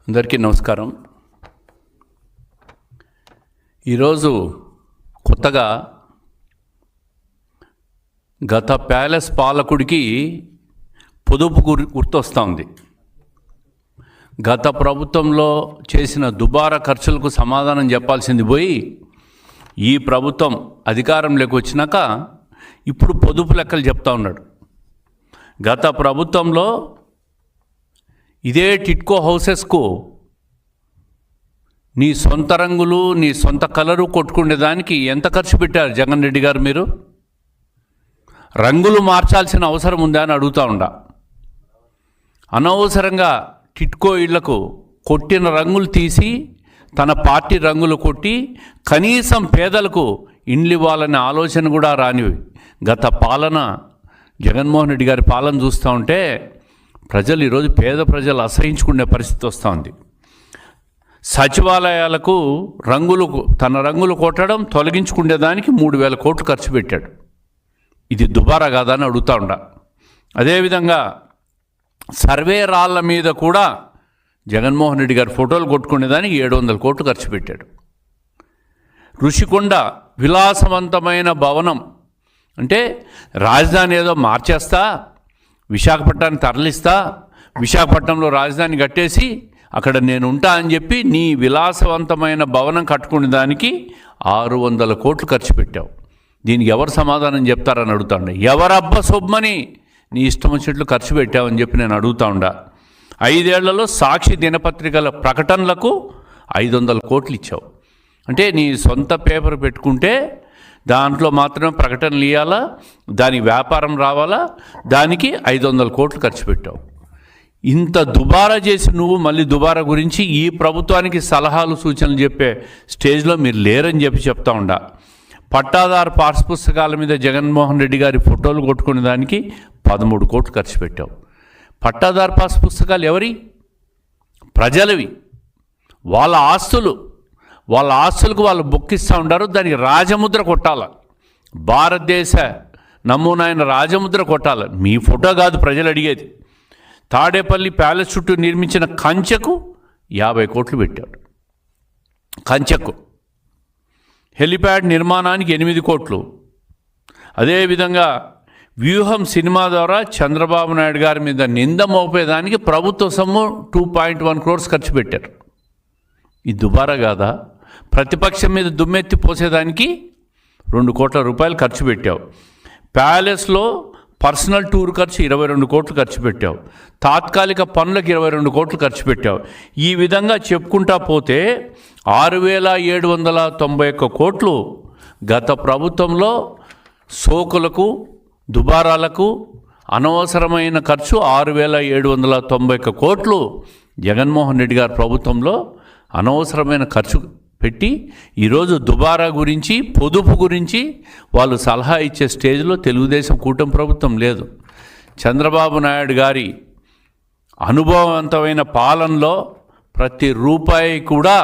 అందరికీ నమస్కారం. ఈరోజు కొత్తగా గత ప్యాలెస్ పాలకుడికి పొదుపు గుర్తొస్తూ ఉంది. గత ప్రభుత్వంలో చేసిన దుబారా ఖర్చులకు సమాధానం చెప్పాల్సింది పోయి ఈ ప్రభుత్వం అధికారంలోకి వచ్చినాక ఇప్పుడు పొదుపు లెక్కలు చెప్తా ఉన్నాడు. గత ప్రభుత్వంలో ఇదే టిట్కో హౌసెస్కు నీ సొంత రంగులు నీ సొంత కలరు కొట్టుకునేదానికి ఎంత ఖర్చు పెట్టారు జగన్ రెడ్డి గారు? మీరు రంగులు మార్చాల్సిన అవసరం ఉందా అని అడుగుతూ ఉండా. అనవసరంగా టిట్కో ఇళ్లకు కొట్టిన రంగులు తీసి తన పార్టీ రంగులు కొట్టి కనీసం పేదలకు ఇండ్లు ఇవ్వాలనే ఆలోచన కూడా రానివి. గత పాలన జగన్మోహన్ రెడ్డి గారి పాలన చూస్తూ ఉంటే ప్రజలు ఈరోజు పేద ప్రజలు అసహించుకునే పరిస్థితి వస్తూ ఉంది. సచివాలయాలకు తన రంగులు కొట్టడం తొలగించుకునేదానికి 3,000 కోట్లు ఖర్చు పెట్టాడు. ఇది దుబారా కాదా అని అడుగుతూ ఉండా. అదేవిధంగా సర్వే రాళ్ళ మీద కూడా జగన్మోహన్ రెడ్డి గారి ఫోటోలు కొట్టుకునేదానికి 700 కోట్లు ఖర్చు పెట్టాడు. ఋషికొండ విలాసవంతమైన భవనం అంటే రాజధాని ఏదో మార్చేస్తా, విశాఖపట్నాన్ని తరలిస్తా, విశాఖపట్నంలో రాజధాని కట్టేసి అక్కడ నేను ఉంటా అని చెప్పి నీ విలాసవంతమైన భవనం కట్టుకునే దానికి 600 కోట్లు ఖర్చు పెట్టావు. దీనికి ఎవరు సమాధానం చెప్తారని అడుగుతాండ. ఎవరబ్బ సొమ్మని నీ ఇష్టం వచ్చినట్లు ఖర్చు పెట్టావని చెప్పి నేను అడుగుతా ఉండా. 5 ఏళ్లలో సాక్షి దినపత్రికల ప్రకటనలకు 500 కోట్లు ఇచ్చావు. అంటే నీ సొంత పేపర్ పెట్టుకుంటే దాంట్లో మాత్రమే ప్రకటనలు ఇవ్వాలా, దానికి వ్యాపారం రావాలా, దానికి 500 కోట్లు ఖర్చు పెట్టావు. ఇంత దుబారా చేసి నువ్వు మళ్ళీ దుబారా గురించి ఈ ప్రభుత్వానికి సలహాలు సూచనలు చెప్పే స్టేజ్లో మీరు లేరని చెప్పి చెప్తా ఉండా. పట్టాదారు పాస్ పుస్తకాల మీద జగన్మోహన్ రెడ్డి గారి ఫోటోలు కొట్టుకునే దానికి 13 కోట్లు ఖర్చు పెట్టావు. పట్టాదారు పాస్ పుస్తకాలు ఎవరి? ప్రజలవి. వాళ్ళ ఆస్తులకు వాళ్ళు బొక్కిస్తూ ఉంటారు. దానికి రాజముద్ర కొట్టాల, భారతదేశ నమూనా అయిన రాజముద్ర కొట్టాల. మీ ఫోటో కాదు ప్రజలు అడిగేది. తాడేపల్లి ప్యాలెస్ చుట్టూ నిర్మించిన కంచెకు 50 కోట్లు పెట్టాడు. కంచెకు. హెలిప్యాడ్ నిర్మాణానికి 8 కోట్లు. అదేవిధంగా వ్యూహం సినిమా ద్వారా చంద్రబాబు నాయుడు గారి మీద నింద మోపేదానికి ప్రభుత్వ సొమ్ము 2.1 crores ఖర్చు పెట్టారు. ఈ దుబారా కాదా? ప్రతిపక్షం మీద దుమ్మెత్తి పోసేదానికి 2 కోట్ల రూపాయలు ఖర్చు పెట్టావు. ప్యాలెస్లో పర్సనల్ టూర్ ఖర్చు 22 కోట్లు ఖర్చు పెట్టావు. తాత్కాలిక పనులకు 22 కోట్లు ఖర్చు పెట్టావు. ఈ విధంగా చెప్పుకుంటా పోతే 6,791 కోట్లు గత ప్రభుత్వంలో సోకులకు దుబారాలకు అనవసరమైన ఖర్చు 6,791 కోట్లు జగన్మోహన్ రెడ్డి గారి ప్రభుత్వంలో అనవసరమైన ఖర్చు పెట్టి ఈరోజు దుబారా గురించి పొదుపు గురించి వాళ్ళు సలహా ఇచ్చే స్టేజ్లో తెలుగుదేశం కూటమి ప్రభుత్వం లేదు. చంద్రబాబు నాయుడు గారి అనుభవవంతమైన పాలనలో ప్రతి రూపాయి కూడా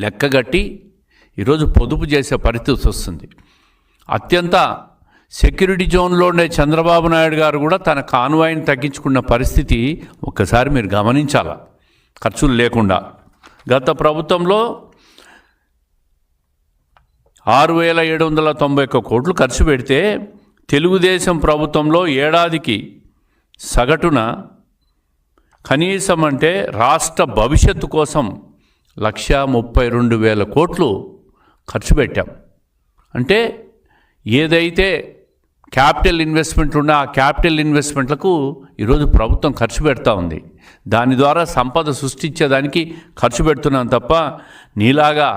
లెక్కగట్టి ఈరోజు పొదుపు చేసే పరిస్థితి వస్తుంది. అత్యంత సెక్యూరిటీ జోన్లో ఉండే చంద్రబాబు నాయుడు గారు కూడా తన కాన్వాయ్ని తగ్గించుకున్న పరిస్థితి ఒక్కసారి మీరు గమనించాల. ఖర్చులు లేకుండా గత ప్రభుత్వంలో 6,791 కోట్లు ఖర్చు పెడితే తెలుగుదేశం ప్రభుత్వంలో ఏడాదికి సగటున కనీసం అంటే రాష్ట్ర భవిష్యత్తు కోసం 1,32,000 కోట్లు ఖర్చు పెట్టాం. అంటే ఏదైతే క్యాపిటల్ ఇన్వెస్ట్మెంట్ ఉండే ఆ క్యాపిటల్ ఇన్వెస్ట్మెంట్లకు ఈరోజు ప్రభుత్వం ఖర్చు పెడతా ఉంది. దాని ద్వారా సంపద సృష్టించేదానికి ఖర్చు పెడుతున్నాం తప్ప నీలాగా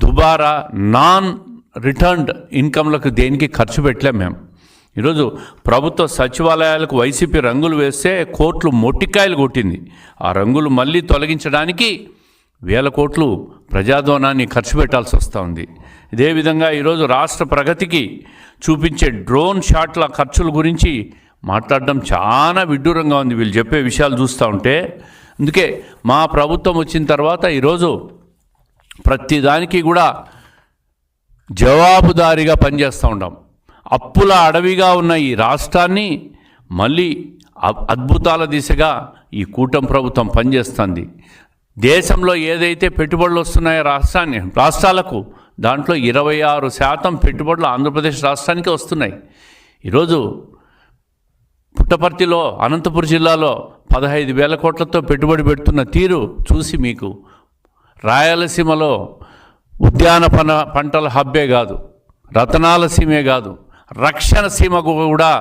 దుబారా నాన్ రిటర్న్డ్ ఇన్కమ్లకు దేనికి ఖర్చు పెట్టలేం మేము. ఈరోజు ప్రభుత్వ సచివాలయాలకు వైసీపీ రంగులు వేస్తే కోర్టులు మొట్టికాయలు కొట్టింది. ఆ రంగులు మళ్ళీ తొలగించడానికి 1,000 కోట్లు ప్రజాధనాన్ని ఖర్చు పెట్టాల్సి వస్తూ ఉంది. ఇదేవిధంగా ఈరోజు రాష్ట్ర ప్రగతికి చూపించే డ్రోన్ షాట్ల ఖర్చుల గురించి మాట్లాడడం చాలా విడ్డూరంగా ఉంది వీళ్ళు చెప్పే విషయాలు చూస్తూ ఉంటే. అందుకే మా ప్రభుత్వం వచ్చిన తర్వాత ఈరోజు ప్రతిదానికి కూడా జవాబుదారీగా పనిచేస్తూ ఉంటాం. అప్పుల అడవిగా ఉన్న ఈ రాష్ట్రాన్ని మళ్ళీ అద్భుతాల దిశగా ఈ కూటమి ప్రభుత్వం పనిచేస్తుంది. దేశంలో ఏదైతే పెట్టుబడులు వస్తున్నాయో రాష్ట్రాలకు దాంట్లో 26% పెట్టుబడులు ఆంధ్రప్రదేశ్ రాష్ట్రానికి వస్తున్నాయి. ఈరోజు పుట్టపర్తిలో అనంతపురం జిల్లాలో 15,000 కోట్లతో పెట్టుబడి పెడుతున్న తీరు చూసి మీకు రాయలసీమలో ఉద్యాన పంటల హబ్బే కాదు, రతనాల సీమే కాదు, రక్షణ సీమకు కూడా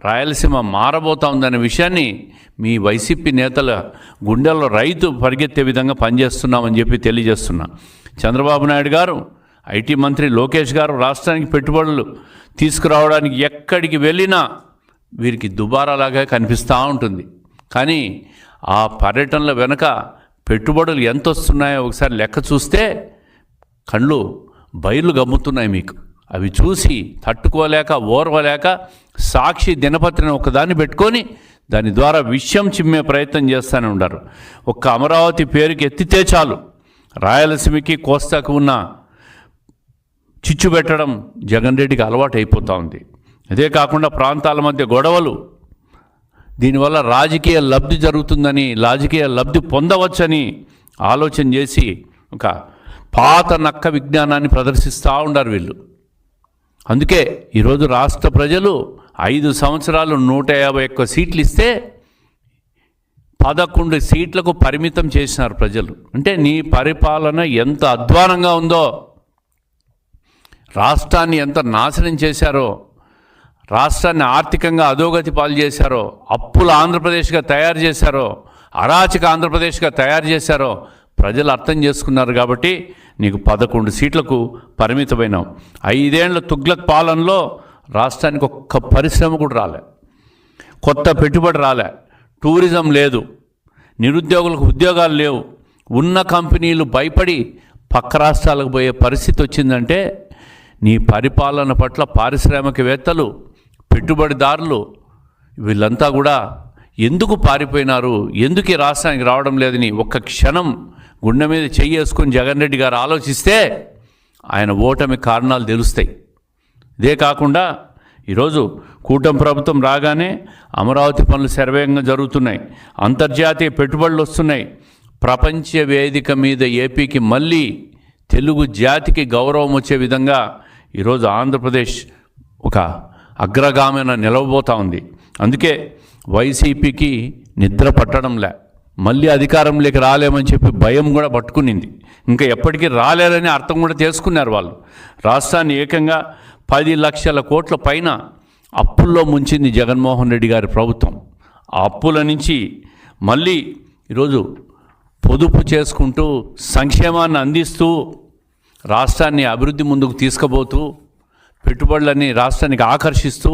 రాయలసీమ మారబోతా ఉందనే విషయాన్ని మీ వైసీపీ నేతల గుండెల్లో రైతు పరిగెత్తే విధంగా పనిచేస్తున్నామని చెప్పి తెలియజేస్తున్నా. చంద్రబాబు నాయుడు గారు, ఐటీ మంత్రి లోకేష్ గారు రాష్ట్రానికి పెట్టుబడులు తీసుకురావడానికి ఎక్కడికి వెళ్ళినా వీరికి దుబారాలాగా కనిపిస్తూ ఉంటుంది. కానీ ఆ పర్యటనల వెనుక పెట్టుబడులు ఎంత వస్తున్నాయో ఒకసారి లెక్క చూస్తే కళ్ళు బయలు గమ్ముతున్నాయి మీకు. అవి చూసి తట్టుకోలేక ఓర్వలేక సాక్షి దినపత్రిని ఒకదాన్ని పెట్టుకొని దాని ద్వారా విషయం చిమ్మే ప్రయత్నం చేస్తూనే ఉంటారు. ఒక్క అమరావతి పేరుకి ఎత్తితే చాలు రాయలసీమకి కోస్తాకు ఉన్న చిచ్చు పెట్టడం జగన్ రెడ్డికి అలవాటు అయిపోతూ ఉంది. అదే కాకుండా ప్రాంతాల మధ్య గొడవలు, దీనివల్ల రాజకీయ లబ్ధి జరుగుతుందని, రాజకీయ లబ్ధి పొందవచ్చని ఆలోచన చేసి ఒక పాత నక్క విజ్ఞానాన్ని ప్రదర్శిస్తూ ఉన్నారు వీళ్ళు. అందుకే ఈరోజు రాష్ట్ర ప్రజలు 5 సంవత్సరాలు 151 సీట్లు ఇస్తే 11 సీట్లకు పరిమితం చేసినారు ప్రజలు. అంటే నీ పరిపాలన ఎంత అధ్వానంగా ఉందో, రాష్ట్రాన్ని ఎంత నాశనం చేశారో, రాష్ట్రాన్ని ఆర్థికంగా అధోగతి పాలు చేశారో, అప్పుల ఆంధ్రప్రదేశ్గా తయారు చేశారో, అరాచక ఆంధ్రప్రదేశ్గా తయారు చేశారో ప్రజలు అర్థం చేసుకున్నారు. కాబట్టి నీకు 11 సీట్లకు పరిమితమైనావు. 5 ఏళ్ల తుగ్లక్ పాలనలో రాష్ట్రానికి ఒక్క పరిశ్రమ కూడా రాలే, కొత్త పెట్టుబడి రాలే, టూరిజం లేదు, నిరుద్యోగులకు ఉద్యోగాలు లేవు, ఉన్న కంపెనీలు భయపడి పక్క రాష్ట్రాలకు పోయే పరిస్థితి వచ్చిందంటే నీ పరిపాలన పట్ల పారిశ్రామికవేత్తలు, పెట్టుబడిదారులు వీళ్ళంతా కూడా ఎందుకు పారిపోయినారు, ఎందుకు ఈ రాష్ట్రానికి రావడం లేదని ఒక్క క్షణం గుండె మీద చెయ్యేసుకొని జగన్ రెడ్డి గారు ఆలోచిస్తే ఆయన ఓటమి కారణాలు తెలుస్తాయి. ఇదే కాకుండా ఈరోజు కూటమి ప్రభుత్వం రాగానే అమరావతి పనులు శరవేగంగా జరుగుతున్నాయి, అంతర్జాతీయ పెట్టుబడులు వస్తున్నాయి, ప్రపంచ వేదిక మీద ఏపీకి మళ్ళీ తెలుగు జాతికి గౌరవం వచ్చే విధంగా ఈరోజు ఆంధ్రప్రదేశ్ ఒక అగ్రగామిన నిలవబోతూ ఉంది. అందుకే వైసీపీకి నిద్ర పట్టడంలే, మళ్ళీ అధికారంలోకి రాలేమని చెప్పి భయం కూడా పట్టుకునింది. ఇంకా ఎప్పటికీ రాలేరని అర్థం కూడా చేసుకున్నారు వాళ్ళు. రాష్ట్రాన్ని ఏకంగా 10 లక్షల కోట్ల పైన అప్పుల్లో ముంచింది జగన్మోహన్ రెడ్డి గారి ప్రభుత్వం. ఆ అప్పుల నుంచి మళ్ళీ ఈరోజు పొదుపు చేసుకుంటూ సంక్షేమాన్ని అందిస్తూ రాష్ట్రాన్ని అభివృద్ధి ముందుకు తీసుకుపోతూ పెట్టుబడులన్నీ రాష్ట్రానికి ఆకర్షిస్తూ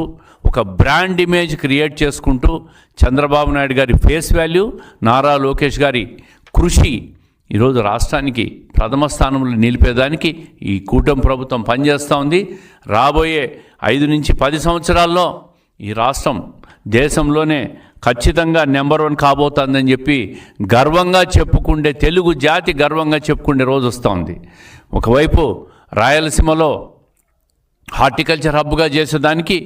ఒక బ్రాండ్ ఇమేజ్ క్రియేట్ చేసుకుంటూ చంద్రబాబు నాయుడు గారి ఫేస్ వాల్యూ, నారా లోకేష్ గారి కృషి ఈరోజు రాష్ట్రానికి ప్రథమ స్థానంలో నిలిపేదానికి ఈ కూటమి ప్రభుత్వం పనిచేస్తూ ఉంది. రాబోయే 5 నుంచి 10 సంవత్సరాల్లో ఈ రాష్ట్రం దేశంలోనే ఖచ్చితంగా నెంబర్ 1 కాబోతుందని చెప్పి గర్వంగా చెప్పుకుండే, తెలుగు జాతి గర్వంగా చెప్పుకునే రోజు వస్తూ ఉంది. ఒకవైపు రాయలసీమలో హార్టికల్చర్ హబ్గా చేసేదానికి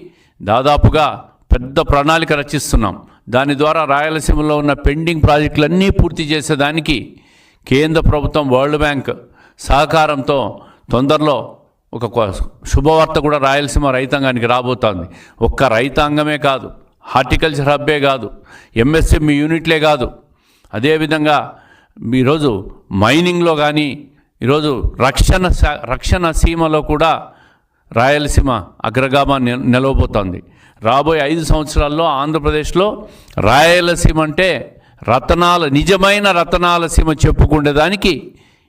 దాదాపుగా పెద్ద ప్రణాళిక రచిస్తున్నాం. దాని ద్వారా రాయలసీమలో ఉన్న పెండింగ్ ప్రాజెక్టులన్నీ పూర్తి చేసేదానికి కేంద్ర ప్రభుత్వం, వరల్డ్ బ్యాంక్ సహకారంతో తొందరలో ఒక శుభవార్త కూడా రాయలసీమ రైతాంగానికి రాబోతోంది. ఒక్క రైతాంగమే కాదు, హార్టికల్చర్ హబ్బే కాదు, ఎంఎస్ఎంఈ యూనిట్లే కాదు, అదేవిధంగా ఈరోజు మైనింగ్లో కానీ ఈరోజు రక్షణ సీమలో కూడా రాయలసీమ అగ్రగామ నిలవబోతోంది. రాబోయే 5 సంవత్సరాల్లో ఆంధ్రప్రదేశ్లో రాయలసీమ అంటే నిజమైన రతనాల సీమ చెప్పుకునేదానికి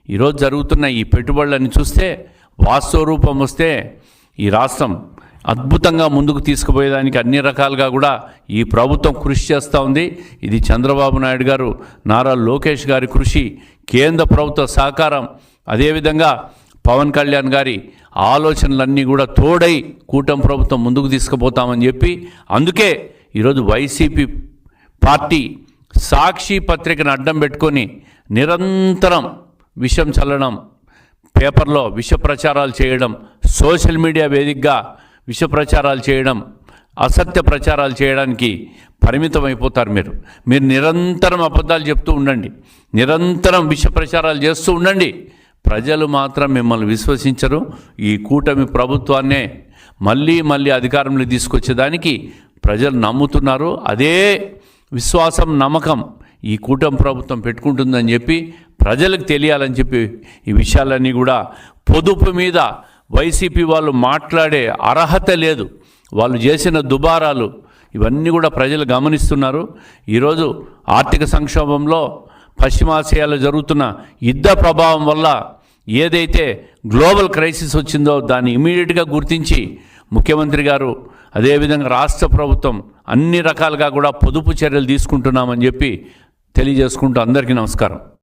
ఈరోజు జరుగుతున్న ఈ పెట్టుబడులని చూస్తే, వాస్తవ రూపం వస్తే ఈ రాష్ట్రం అద్భుతంగా ముందుకు తీసుకుపోయేదానికి అన్ని రకాలుగా కూడా ఈ ప్రభుత్వం కృషి చేస్తూ ఉంది. ఇది చంద్రబాబు నాయుడు గారు, నారా లోకేష్ గారి కృషి, కేంద్ర ప్రభుత్వ సహకారం, అదేవిధంగా పవన్ కళ్యాణ్ గారి ఆలోచనలన్నీ కూడా తోడై కూటమి ప్రభుత్వం ముందుకు తీసుకుపోతామని చెప్పి, అందుకే ఈరోజు వైసీపీ పార్టీ సాక్షి పత్రికను అడ్డం పెట్టుకొని నిరంతరం విషం చల్లడం, పేపర్లో విష ప్రచారాలు చేయడం, సోషల్ మీడియా వేదికగా విష ప్రచారాలు చేయడం, అసత్య ప్రచారాలు చేయడానికి పరిమితం అయిపోతారు. మీరు నిరంతరం అబద్ధాలు చెప్తూ ఉండండి, నిరంతరం విష ప్రచారాలు చేస్తూ ఉండండి. ప్రజలు మాత్రం మిమ్మల్ని విశ్వసించరు. ఈ కూటమి ప్రభుత్వాన్నే మళ్ళీ అధికారంలో తీసుకొచ్చేదానికి ప్రజలు నమ్ముతున్నారు. అదే విశ్వాసం, నమ్మకం ఈ కూటమి ప్రభుత్వం పెట్టుకుంటుందని చెప్పి ప్రజలకు తెలియాలని చెప్పి ఈ విషయాలన్నీ కూడా పొదుపు మీద వైసీపీ వాళ్ళు మాట్లాడే అర్హత లేదు. వాళ్ళు చేసిన దుబారాలు ఇవన్నీ కూడా ప్రజలు గమనిస్తున్నారు. ఈరోజు ఆర్థిక సంక్షోభంలో పశ్చిమాసియాలో జరుగుతున్న యుద్ధ ప్రభావం వల్ల ఏదైతే గ్లోబల్ క్రైసిస్ వచ్చిందో దాన్ని ఇమీడియట్గా గుర్తించి ముఖ్యమంత్రి గారు అదేవిధంగా రాష్ట్ర ప్రభుత్వం అన్ని రకాలుగా కూడా పొదుపు చర్యలు తీసుకుంటున్నామని చెప్పి తెలియజేసుకుంటూ అందరికీ నమస్కారం.